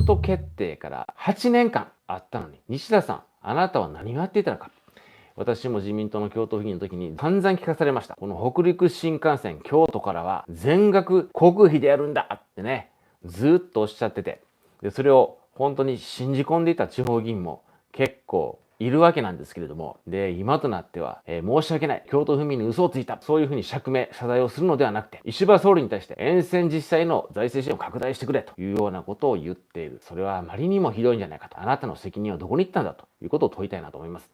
ート決定から8年間あったのに、西田さん、あなたは何をやっていたのか。私も自民党の京都府議の時に散々聞かされました。この北陸新幹線京都からは全額国費でやるんだってね、ずっとおっしゃってて、でそれを本当に信じ込んでいた地方議員も結構いるわけなんですけれども、で、今となっては、申し訳ない。京都府民に嘘をついた。そういうふうに釈明、謝罪をするのではなくて、石破総理に対して沿線自治体の財政支援を拡大してくれというようなことを言っている。それはあまりにもひどいんじゃないかと。あなたの責任はどこに行ったんだということを問いたいなと思います。